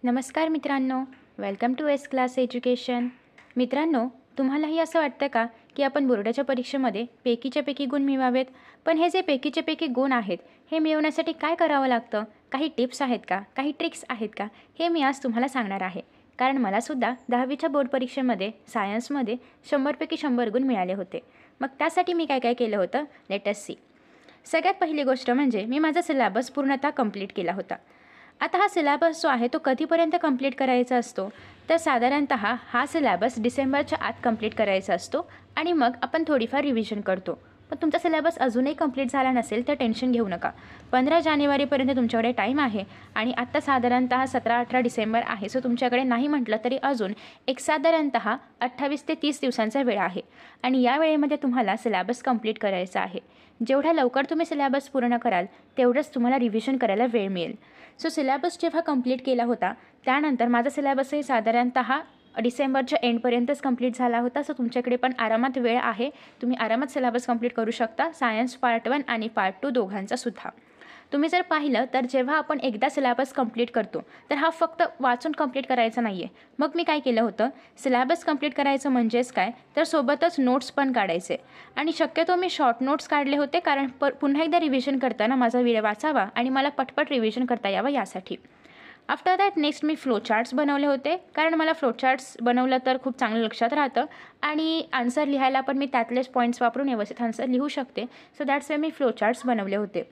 नमस्कार मित्रांनो, welcome to S class education. मित्रांनो, तुम्हालाही असं वाटतं का की आपण बोर्डाच्या परीक्षेमध्ये पैकीच्या पैकी गुण मिळवावेत? पण हे जे पैकीचे पैकी गुण आहेत हे मिळवण्यासाठी काय करावं लागतं? काही टिप्स आहेत का? काही ट्रिक्स आहेत का? हे मी आज तुम्हाला सांगणार आहे. कारण मलासुद्धा 10वीच्या बोर्ड परीक्षेमध्ये सायन्समध्ये 100पैकी 100 गुण मिळाले होते. मग त्यासाठी मी काय काय केलं होतं, लेट अस सी. सगळ्यात पहिली गोष्ट म्हणजे मी माझा सिलेबस पूर्णतः कंप्लीट केला होता. आता हा सिलेबस जो आहे तो कधीपर्यंत कंप्लीट करायचा असतो, तर साधारणतः हा सिलेबस डिसेंबरच्या आत कंप्लीट करायचा असतो आणि मग आपण थोडीफार रिव्हिजन करतो. पण तुमचा सिलेबस अजूनही कंप्लीट झाला नसेल तर टेन्शन घेऊ नका. 15 जानेवारीपर्यंत तुमच्याकडे टाईम आहे आणि आत्ता साधारणतः 17-18 डिसेंबर आहे. सो तुमच्याकडे नाही म्हटलं तरी अजून एक साधारणतः 28 ते 30 दिवसांचा वेळ आहे आणि या वेळेमध्ये तुम्हाला सिलेबस कंप्लीट करायचा आहे. जेवढ्या लवकर तुम्ही सिलेबस पूर्ण कराल तेवढंच तुम्हाला रिव्हिजन करायला वेळ मिळेल. सो सिलेबस जेव्हा कंप्लीट केला होता त्यानंतर माझा सिलेबसही साधारणतः डिसेंबरच्या एंडपर्यंतच कंप्लीट झाला होता. सो तुमच्याकडे पण आरामात वेळ आहे, तुम्ही आरामात सिलेबस कंप्लीट करू शकता. सायन्स पार्ट 1 आणि पार्ट 2 दोघांचासुद्धा. तुम्ही जर पाहिलं तर जेव्हा आपण एकदा सिलेबस कंप्लीट करतो तर हा फक्त वाचून कंप्लीट करायचा नाही आहे. मग मी काय केलं होतं, सिलेबस कंप्लीट करायचं म्हणजेच काय तर सोबतच नोट्स पण काढायचे आणि शक्यतो मी शॉर्ट नोट्स काढले होते कारण पुन्हा एकदा रिव्हिजन करताना माझा वेळ वाचावा आणि मला पटपट रिव्हिजन करता यावं यासाठी. After that next me flow charts बनवले होते कारण मला फ्लो चार्ट्स बनवलं तर खूप चांगलं लक्षात राहतं आणि आन्सर लिहायला पण मी त्यातलेच पॉईंट्स वापरून व्यवस्थित आन्सर लिहू शकते. So that's way me flow charts बनवले होते.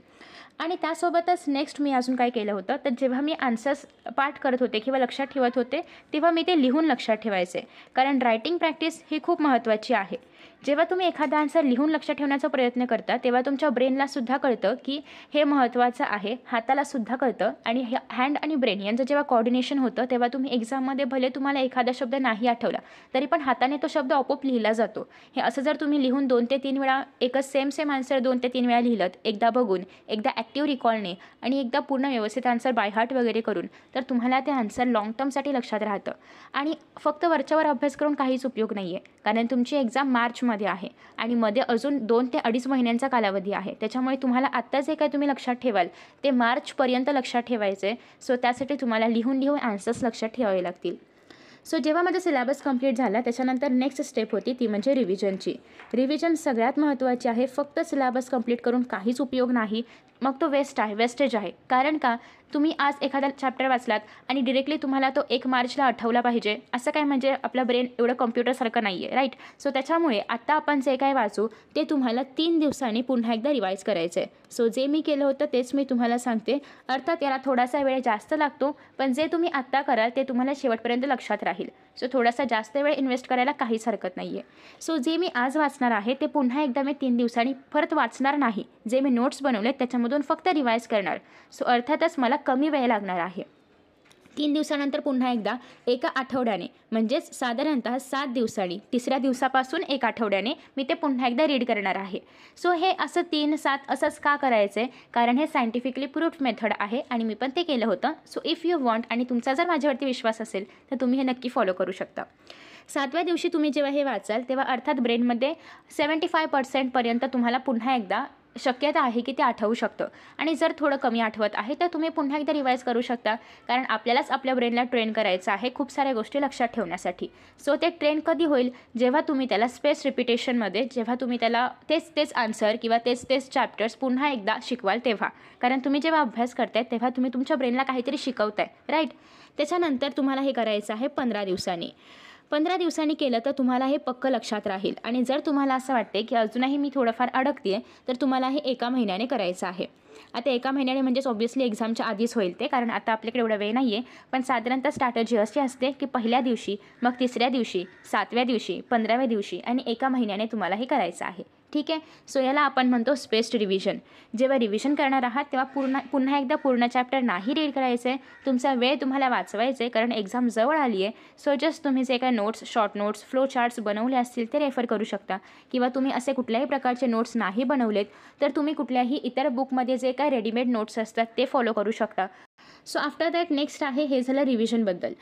आणि त्यासोबतच नेक्स्ट मी अजून काय केलं होतं तर जेव्हा मी आन्सर्स पाठ करत होते किंवा लक्षात ठेवत होते तेव्हा मी ते लिहून लक्षात ठेवायचे कारण रायटिंग प्रॅक्टिस ही खूप महत्त्वाची आहे. जेव्हा तुम्ही एखादा आन्सर लिहून लक्षात ठेवण्याचा प्रयत्न करता तेव्हा तुमच्या ब्रेनलासुद्धा कळतं की हे महत्त्वाचं आहे, हातालासुद्धा कळतं आणि हँड आणि ब्रेन यांचं जेव्हा कॉर्डिनेशन होतं तेव्हा तुम्ही एक्झाममध्ये भले तुम्हाला एखादा शब्द नाही आठवला तरी पण हाताने तो शब्द आपोआप लिहिला जातो. हे असं जर तुम्ही लिहून 2 ते 3 वेळा एकच सेम आन्सर 2 ते 3 वेळा लिहिलं, एकदा बघून, एकदा ॲक्टिव्ह रिकॉलने आणि एकदा पूर्ण व्यवस्थित आन्सर बाय हार्ट वगैरे करून, तर तुम्हाला ते आन्सर लाँग टर्मसाठी लक्षात राहतं. आणि फक्त वरच्यावर अभ्यास करून काहीच उपयोग नाही आहे कारण तुमची एक्झाम मार्चमध्ये आहे आणि मध्ये अजून 2 ते 2.5 महिन्यांचा कालावधी आहे. त्याच्यामुळे तुम्हाला आत्ता जे काही तुम्ही लक्षात ठेवाल ते मार्चपर्यंत लक्षात ठेवायचे. सो त्यासाठी तुम्हाला लिहून आन्सर्स लक्षात ठेवावे लागतील. सो जेव्हा माझा सिलेबस कंप्लीट झाला त्याच्यानंतर नेक्स्ट स्टेप होती ती म्हणजे रिव्हिजनची. रिव्हिजन सगळ्यात महत्त्वाची आहे. फक्त सिलेबस कंप्लीट करून काहीच उपयोग नाही, मग तो वेस्टेज आहे. कारण का, तुम्ही आज एखादा चॅप्टर वाचलात आणि डिरेक्टली तुम्हाला तो 1 मार्चला आठवला पाहिजे असं काय म्हणजे आपलं ब्रेन एवढं कम्प्युटरसारखं नाही आहे, राईट. सो त्याच्यामुळे आत्ता आपण जे काय वाचू ते तुम्हाला 3 दिवसांनी पुन्हा एकदा रिवाईज करायचं आहे. सो जे मी केलं होतं तेच मी तुम्हाला सांगते. अर्थात याला थोडासा वेळ जास्त लागतो पण जे तुम्ही आत्ता कराल ते तुम्हाला शेवटपर्यंत लक्षात राहील. सो थोडासा जास्त वेळ इन्व्हेस्ट करायला काहीच हरकत नाही आहे. सो जे मी आज वाचणार आहे ते पुन्हा एकदा मी 3 दिवसांनी परत वाचणार नाही. जे मी नोट्स बनवले त्याच्यामधून फक्त रिवाईज करणार. सो अर्थातच मला कमी वेळ लागणार आहे. 3 दिवसानंतर पुन्हा एकदा एका आठवड्याने म्हणजेच साधारणतः 7 दिवसांनी, तिसऱ्या दिवसापासून 1 आठवड्याने मी ते पुन्हा एकदा रीड करणार आहे. सो हे असं 3-7 असंच का करायचं आहे, कारण हे सायंटिफिकली प्रूव्ड मेथड आहे आणि मी पण ते केलं होतं. सो इफ यू वॉन्ट आणि तुमचा जर माझ्यावरती विश्वास असेल तर तुम्ही हे नक्की फॉलो करू शकता. 7व्या दिवशी तुम्ही जेव्हा हे वाचाल तेव्हा अर्थात ब्रेनमध्ये 75% तुम्हाला पुन्हा एकदा शक्यता आहे की ते आठवू शकतं आणि जर थोडं कमी आठवत आहे तर तुम्ही पुन्हा एकदा रिवाईज करू शकता कारण आपल्यालाच आपल्या ब्रेनला ट्रेन करायचं आहे खूप साऱ्या गोष्टी लक्षात ठेवण्यासाठी. सो ते ट्रेन कधी होईल, जेव्हा तुम्ही त्याला स्पेस रिपिटेशनमध्ये, जेव्हा तुम्ही त्याला तेच आन्सर किंवा तेच चॅप्टर्स पुन्हा एकदा शिकवाल तेव्हा. कारण तुम्ही जेव्हा अभ्यास करताय तेव्हा तुम्ही तुमच्या ब्रेनला काहीतरी शिकवताय, राईट. त्याच्यानंतर तुम्हाला हे करायचं आहे 15 दिवसांनी. 15 दिवसांनी केलं तर तुम्हाला हे पक्कं लक्षात राहील आणि जर तुम्हाला असं वाटते की अजूनही मी थोडंफार अडकते तर तुम्हाला हे 1 महिन्याने करायचं आहे. आता 1 महिन्याने म्हणजेच ऑब्व्हियसली एक्झामच्या आधीच होईल ते, कारण आता आपल्याकडे एवढा वेळ नाही आहे. पण साधारणतः स्ट्रॅटजी अशी असते की पहिल्या दिवशी, मग 3ऱ्या दिवशी, 7व्या दिवशी, 15व्या दिवशी आणि 1 महिन्याने तुम्हाला हे करायचं आहे, ठीक आहे. सो याला आपण म्हणतो स्पेस्ड रिव्हिजन. जेव्हा रिव्हिजन करणार आहात तेव्हा पुन्हा एकदा पूर्ण चॅप्टर नाही रीड करायचं आहे. तुमचा वेळ तुम्हाला वाचवायचा आहे कारण एक्झाम जवळ आली आहे. सो जस्ट तुम्ही जे काय notes, short notes, flow charts बनवले असतील ते रेफर करू शकता किंवा तुम्ही असे कुठल्याही प्रकारचे नोट्स नाही बनवलेत तर तुम्ही कुठल्याही इतर बुकमध्ये जे काय रेडीमेड नोट्स असतात ते फॉलो करू शकता. सो आफ्टर दॅट नेक्स्ट आहे, हे झालं रिव्हिजनबद्दल.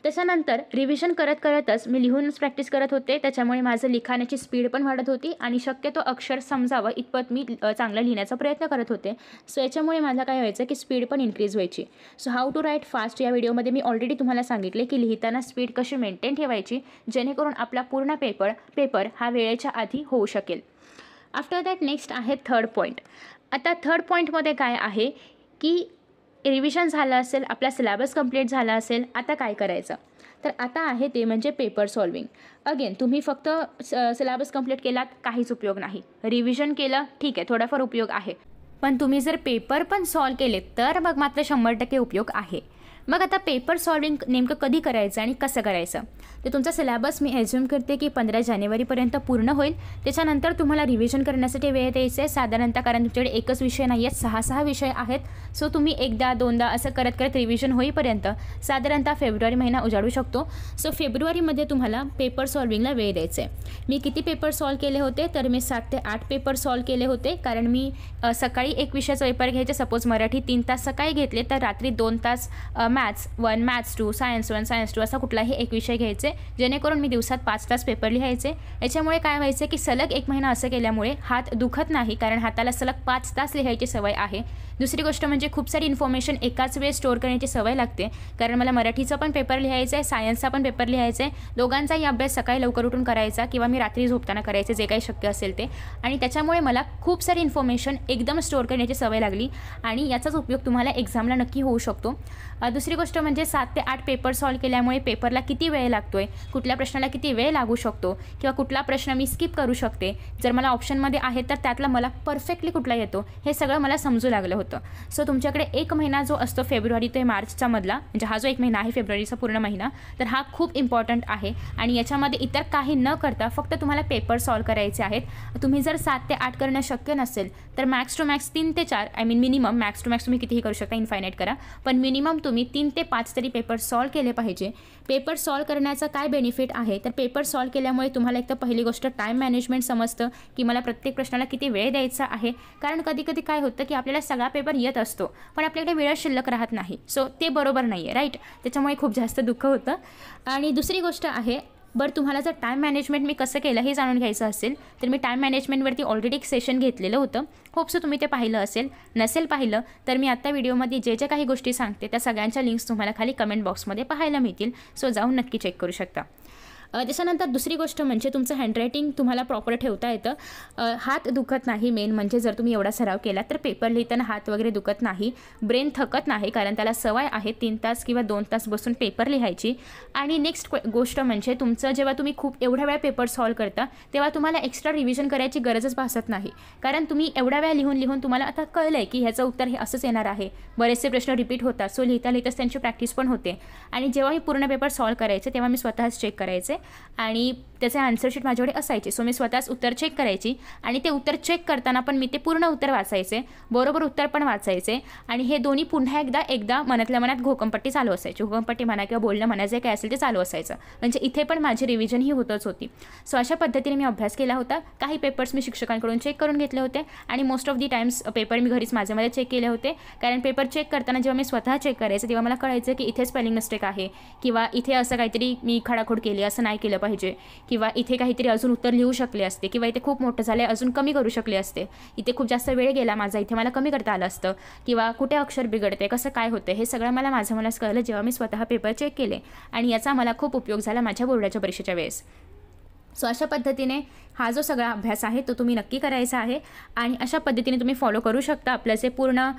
त्याच्यानंतर रिव्हिजन करत करतच मी लिहूनच प्रॅक्टिस करत होते, त्याच्यामुळे माझं लिखाणाची स्पीड पण वाढत होती आणि शक्यतो अक्षर समजावं इतपत मी चांगलं लिहिण्याचा प्रयत्न करत होते. सो याच्यामुळे मला काय व्हायचं की स्पीड पण इन्क्रीज व्हायची. So how to write fast या व्हिडिओमध्ये मी ऑलरेडी तुम्हाला सांगितले की लिहिताना स्पीड कशी मेंटेन ठेवायची जेणेकरून आपला पूर्ण पेपर हा वेळेच्या आधी होऊ शकेल. आफ्टर दॅट नेक्स्ट आहे थर्ड पॉईंट. आता थर्ड पॉईंटमध्ये काय आहे की रिव्हिजन झालं असेल, आपला सिलेबस कंप्लीट झाला असेल, आता काय करायचं. तर आता आहे ते म्हणजे पेपर सॉल्विंग. अगेन तुम्ही फक्त सिलेबस कंप्लीट केलात काहीच उपयोग नाही. रिव्हिजन केलं ठीक आहे, थोडाफार उपयोग आहे, पण तुम्ही जर पेपर पण सॉल्व केले तर मग मात्र 100% उपयोग आहे. मग आता पेपर सॉल्विंग नेमकं कधी करायचं आणि कसं करायचं. तर तुमचा सिलेबस मी ॲज्युम करते की 15 जानेवारीपर्यंत पूर्ण होईल. त्याच्यानंतर तुम्हाला रिव्हिजन करण्यासाठी वेळ द्यायचं आहे साधारणतः, कारण तुमच्याकडे एकच विषय नाही आहेत, 6 विषय आहेत. सो तुम्ही एकदा दोनदा असं करत करत रिव्हिजन होईपर्यंत साधारणतः फेब्रुवारी महिना उजाडू शकतो. सो फेब्रुवारीमध्ये तुम्हाला पेपर सॉल्विंगला वेळ द्यायचं आहे. मी किती पेपर सॉल्व केले होते तर मी 7 ते 8 पेपर सॉल्व केले होते, कारण मी सकाळी एक विषयाचा पेपर घ्यायचे, सपोज मराठी 3 तास सकाळी घेतले तर रात्री 2 तास मॅथ्स 1, मॅथ्स 2, सायन्स 1, सायन्स 2 असा कुठलाही एक विषय घ्यायचे, जेणेकरून मी दिवसात 5 तास पेपर लिहायचे. याच्यामुळे काय व्हायचं की सलग 1 महिना असं केल्यामुळे हात दुखत नाही, कारण हाताला सलग 5 तास लिहायची सवय आहे. दुसरी गोष्ट म्हणजे खूप सारी इन्फॉर्मेशन एकाच वेळेस स्टोअर करण्याची सवय लागते, कारण मला मराठीचा पण पेपर लिहायचा आहे, सायन्सचा पण पेपर लिहायचा आहे. दोघांचाही अभ्यास सकाळी लवकर उठून करायचा किंवा मी रात्री झोपताना करायचे, जे काही शक्य असेल ते. आणि त्याच्यामुळे मला खूप सारी इन्फॉर्मेशन एकदम स्टोअर करण्याची सवय लागली आणि याचाच उपयोग तुम्हाला एक्झामला नक्की होऊ शकतो. दुसरी गोष्ट म्हणजे 7 ते 8 पेपर सॉल्व केल्यामुळे पेपरला किती वेळ लागतो आहे, कुठल्या प्रश्नाला किती वेळ लागू शकतो किंवा कुठला प्रश्न मी स्किप करू शकते, जर मला ऑप्शनमध्ये आहे तर त्यातला मला परफेक्टली कुठला येतो हे सगळं मला समजू लागलं होतं. सो तुमच्याकडे 1 महिना जो असतो फेब्रुवारी ते मार्चचा मधला, म्हणजे हा जो 1 महिना आहे फेब्रुवारीचा पूर्ण महिना, तर हा खूप इम्पॉर्टंट आहे आणि याच्यामध्ये इतर काही न करता फक्त तुम्हाला पेपर सॉल्व करायचे आहेत. तुम्ही जर 7 ते 8 करणं शक्य नसेल तर मॅक्स टू मॅक्स 3 ते 4 मिनिमम, मॅक्स टू मॅक्स तुम्ही कितीही करू शकता, इन्फायनाईट करा, पण मिनिमम तुम्ही 3 ते 5 तरी पेपर सॉल्व केले पाहिजे. पेपर सॉल्व करण्याचा काय बेनिफिट आहे तर पेपर सॉल्व केल्यामुळे तुम्हाला एक तर पहिली गोष्ट टाईम मॅनेजमेंट समजतं की मला प्रत्येक प्रश्नाला किती वेळ द्यायचा आहे, कारण कधी कधी काय होतं की आपल्याला सगळा पेपर येत असतो पण आपल्याकडे वेळ शिल्लक राहत नाही. सो ते बरोबर नाही आहे, राईट. त्याच्यामुळे खूप जास्त दुःख होतं. आणि दुसरी गोष्ट आहे, बरं तुम्हाला जर टाईम मॅनेजमेंट मी कसं केलं हे जाणून घ्यायचं असेल तर मी टाईम मॅनेजमेंटवरती ऑलरेडी एक सेशन घेतलेलं होतं. होप सो तुम्ही ते पाहिलं असेल. नसेल पाहिलं तर मी आत्ता व्हिडिओमध्ये जे काही गोष्टी सांगते त्या सगळ्यांच्या लिंक्स तुम्हाला खाली कमेंट बॉक्समध्ये पाहायला मिळतील. सो जाऊन नक्की चेक करू शकता. त्याच्यानंतर दुसरी गोष्ट म्हणजे तुमचं हँडरायटिंग तुम्हाला प्रॉपर ठेवता येतं. हात दुखत नाही. मेन म्हणजे जर तुम्ही एवढा सराव केला तर पेपर लिहिताना हात वगैरे दुखत नाही, ब्रेन थकत नाही, कारण त्याला सवय आहे 3 तास किंवा 2 तास बसून पेपर लिहायची. आणि नेक्स्ट गोष्ट म्हणजे तुमचं जेव्हा तुम्ही खूप एवढ्या वेळा पेपर सॉल्व करता तेव्हा तुम्हाला एक्स्ट्रा रिव्हिजन करायची गरजच भासत नाही, कारण तुम्ही एवढ्या वेळा लिहून तुम्हाला आता कळलं आहे की ह्याचं उत्तर हे असंच येणार आहे. बरेचसे प्रश्न रिपीट होतात, सो लिहिताच त्यांची प्रॅक्टिस पण होते. आणि जेव्हा मी पूर्ण पेपर सॉल्व करायचे तेव्हा मी स्वतःच चेक करायचे आणि त्याचे आन्सरशीट माझ्याकडे असायचे. सो मी स्वतःच उत्तर चेक करायची आणि ते उत्तर चेक करताना पण मी ते पूर्ण उत्तर वाचायचे, बरोबर उत्तर पण वाचायचे आणि हे दोन्ही पुन्हा एकदा मनातल्या मनात घोकंपट्टी चालू असायची. घोकंपट्टी म्हणा किंवा बोलणं म्हणा जे काय असेल ते चालू असायचं, म्हणजे इथे पण माझी रिव्हिजन ही होतच होती. सो अशा पद्धतीने मी अभ्यास केला होता. काही पेपर्स मी शिक्षकांकडून चेक करून घेतले होते आणि most of the times paper मी घरीच माझ्यामध्ये चेक केले होते, कारण पेपर चेक करताना जेव्हा मी स्वतः चेक करायचे तेव्हा मला कळायचं की इथे स्पेलिंग मिस्टेक आहे किंवा इथे असं काहीतरी मी खडाखोड केली, असं नाही केलं पाहिजे, किंवा इथे काहीतरी अजून उत्तर लिहू शकले असते, किंवा इथे खूप मोठं झालं अजून कमी करू शकले असते, इथे खूप जास्त वेळ गेला माझा, इथे मला कमी करता आलं असतं, किंवा कुठे अक्षर बिघडते, कसं काय होतं, हे सगळं मलाच कळलं जेव्हा मी स्वतः पेपर चेक केले आणि याचा मला खूप उपयोग झाला माझ्या बोर्डाच्या परीक्षेच्या वेळेस. सो अशा पद्धतीने हा जो सगळा अभ्यास आहे तो तुम्ही नक्की करायचा आहे आणि अशा पद्धतीने तुम्ही फॉलो करू शकता. आपलं जे पूर्ण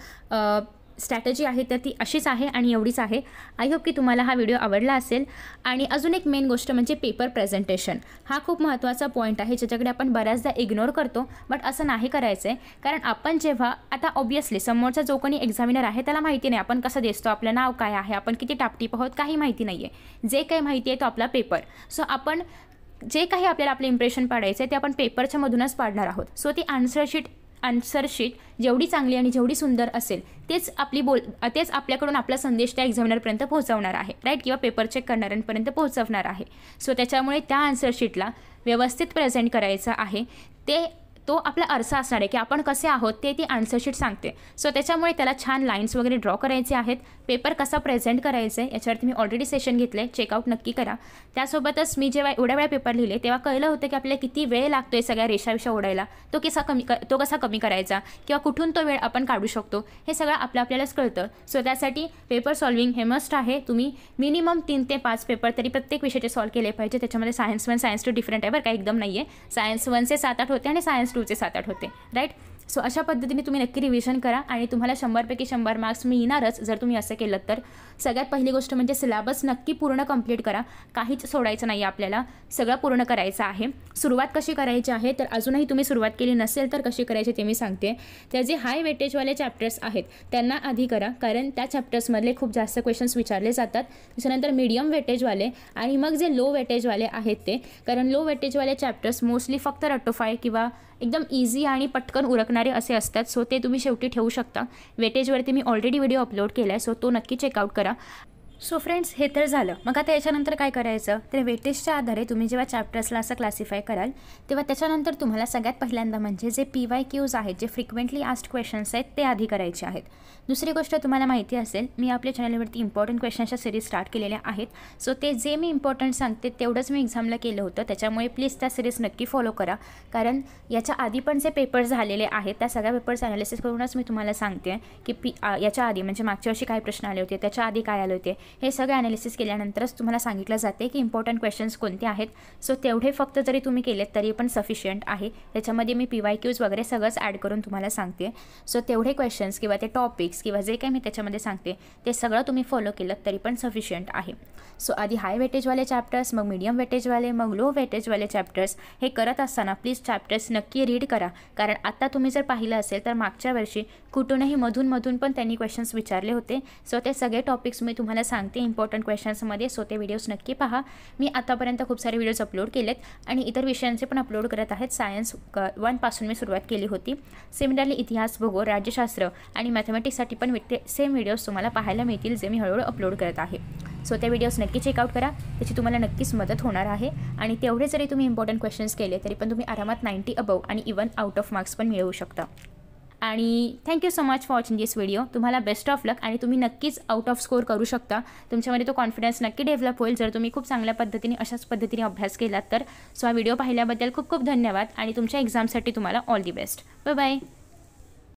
स्ट्रॅटेजी आहे तर ती अशीच आहे आणि एवढीच आहे. आय होप की तुम्हाला हा व्हिडिओ आवडला असेल. आणि अजून एक मेन गोष्ट म्हणजे पेपर प्रेझेंटेशन. हा खूप महत्त्वाचा पॉईंट आहे ज्याच्याकडे आपण बऱ्याचदा इग्नोर करतो, बट असं नाही करायचं आहे, कारण आपण जेव्हा आता ऑब्वियसली समोरचा जो कोणी एक्झामिनर आहे त्याला माहिती नाही आपण कसं दिसतो, आपलं नाव काय आहे, आपण किती टापटीप आहोत, काही माहिती नाही आहे. जे काही माहिती आहे तो आपला पेपर. सो आपण जे काही आपल्याला आपले इम्प्रेशन पाडायचं आहे ते आपण पेपरच्या मधूनच पाडणार आहोत. सो ती आन्सरशीट जेवढी चांगली आणि जेवढी सुंदर असेल तेच आपल्याकडून आपला संदेश त्या एक्झामिनरपर्यंत पोहोचवणार आहे, राईट, किंवा पेपर चेक करणाऱ्यांपर्यंत पोहोचवणार आहे. सो त्याच्यामुळे त्या आन्सरशीटला व्यवस्थित प्रेझेंट करायचं आहे. ते तो आपला आरसा असणार आहे की आपण कसे आहोत ते ती आन्सर शीट सांगते. सो त्याच्यामुळे त्याला छान लाईन्स वगैरे ड्रॉ करायचे आहेत. पेपर कसा प्रेझेंट करायचा आहे याच्यावरती मी ऑलरेडी सेशन घेतलं आहे, चेकआउट नक्की करा. त्यासोबतच मी जेव्हा एवढ्या वेळा पेपर लिहिले तेव्हा कळलं होतं की आपल्याला किती वेळ लागतो आहे सगळ्या रेषाविषा ओढायला, तो कसा कमी करायचा किंवा कुठून तो वेळ आपण काढू शकतो हे सगळं आपल्यालाच कळतं. सो त्यासाठी पेपर सॉल्विंग हे मस्ट आहे. तुम्ही मिनिमम 3 ते 5 पेपर तरी प्रत्येक विषयाचे सॉल्व केले पाहिजे. त्याच्यामध्ये सायन्स 1 सायन्स 2 डिफरंट आहे बरं का, एकदम नाही आहे. सायन्स 1चे 7-8 होते आणि सायन्स 2चे 7-8 होते, राईट. सो अशा पद्धतीने तुम्ही नक्की रिव्हिजन करा आणि तुम्हाला 100पैकी 100 मार्क्स मिळणारच जर तुम्ही असं केलं तर. सगळ्यात पहिली गोष्ट म्हणजे सिलेबस नक्की पूर्ण कंप्लीट करा. काहीच सोडायचं नाही, आपल्याला सगळं पूर्ण करायचं आहे. सुरुवात कशी करायची आहे तर अजूनही तुम्ही सुरुवात केली नसेल तर कशी करायची ते मी सांगते. त्या जे हाय वेटेजवाले चॅप्टर्स आहेत त्यांना आधी करा, कारण त्या चॅप्टर्समधले खूप जास्त क्वेश्चन्स विचारले जातात. त्याच्यानंतर मीडियम वेटेजवाले आणि मग जे लो वेटेजवाले आहेत ते, कारण लो वेटेजवाले चॅप्टर्स मोस्टली फक्त रट्टोफाय किंवा एकदम इझी आणि पटकन उरकणारे असे असतात. सो ते तुम्ही शेवटी ठेवू शकता. वेटेजवरती मी ऑलरेडी व्हिडिओ अपलोड केला आहे, सो तो नक्की चेकआउट करा. सो फ्रेंड्स, हे तर झालं. मग आता याच्यानंतर काय करायचं तर वेटेजच्या आधारे तुम्ही जेव्हा चॅप्टर्सला असं क्लासिफाय कराल तेव्हा त्याच्यानंतर तुम्हाला सगळ्यात पहिल्यांदा म्हणजे जे PYQs आहेत, जे फ्रिक्वेंटली आस्क्ड क्वेश्चन्स आहेत ते आधी करायचे आहेत. दुसरी गोष्ट तुम्हाला माहिती असेल, मी आपल्या चॅनलवरती इम्पॉर्टंट क्वेश्चन्सच्या सिरीज स्टार्ट केलेल्या आहेत. सो ते जे मी इम्पॉर्टंट सांगते तेवढंच मी एक्झामला केलं होतं, त्याच्यामुळे प्लीज त्या सिरीज नक्की फॉलो करा. कारण याच्या आधी पण जे पेपर्स झालेले आहेत त्या सगळ्या पेपर्स ॲनालिसिस करूनच मी तुम्हाला सांगते की याच्या आधी म्हणजे मागच्या वर्षी काय प्रश्न आले होते, त्याच्या आधी काय आले होते, हे सगळं ॲनालिसिस केल्यानंतरच तुम्हाला सांगितलं जाते की इम्पॉर्टंट क्वेश्चन्स कोणते आहेत. सो तेवढे फक्त जरी तुम्ही केलेत तरी पण सफिशियंट आहे. त्याच्यामध्ये मी PYQs वगैरे सगळंच ॲड करून तुम्हाला सांगते. सो तेवढे क्वेश्चन्स किंवा ते टॉपिक्स किंवा जे काही मी त्याच्यामध्ये सांगते ते सगळं तुम्ही फॉलो केलं तरी पण सफिशियंट आहे. सो आधी हाय वेटेजवाले चॅप्टर्स, मग मीडियम वेटेजवाले, मग लो वेटेजवाले चॅप्टर्स. हे करत असताना प्लीज चॅप्टर्स नक्की रीड करा, कारण आता तुम्ही जर पाहिलं असेल तर मागच्या वर्षी कुठूनही मधून पण त्यांनी क्वेश्चन्स विचारले होते. सो ते सगळे टॉपिक्स मी तुम्हाला सांगते इम्पॉर्टंट क्वेश्चन्समध्ये. सो ते व्हिडिओज नक्की पहा. मी आतापर्यंत खूप सारे व्हिडिओज अपलोड केलेत आणि इतर विषयांचे पण अपलोड करत आहेत. सायन्स 1 पासून मी सुरुवात केली होती. सिमिलरली इतिहास, भूगोल, राज्यशास्त्र आणि मॅथमॅटिक्ससाठी पण सेम व्हिडिओज तुम्हाला पाहायला मिळतील जे मी हळूहळू अपलोड करत आहे. सो त्या व्हिडिओज नक्की चेकआउट करा, त्याची तुम्हाला नक्कीच मदत होणार आहे. आणि तेवढे जरी तुम्ही इम्पॉर्टंट क्वेश्चन्स केले तरी पण तुम्ही आरामात 90 अबव आणि इवन आउट ऑफ मार्क्स पण मिळवू शकता. आणि thank you so much for watching this video. तुम्हाला बेस्ट ऑफ लक आणि तुम्ही नक्कीच आउट ऑफ स्कोर करू शकता. तुमच्यामध्ये तो कॉन्फिडन्स नक्की डेव्हलप होईल जर तुम्ही खूप चांगल्या पद्धतीने अशाच पद्धतीने अभ्यास केलात तर. सो हा व्हिडिओ पाहिल्याबद्दल खूप खूप धन्यवाद आणि तुमच्या एक्झामसाठी तुम्हाला all the best. Bye bye.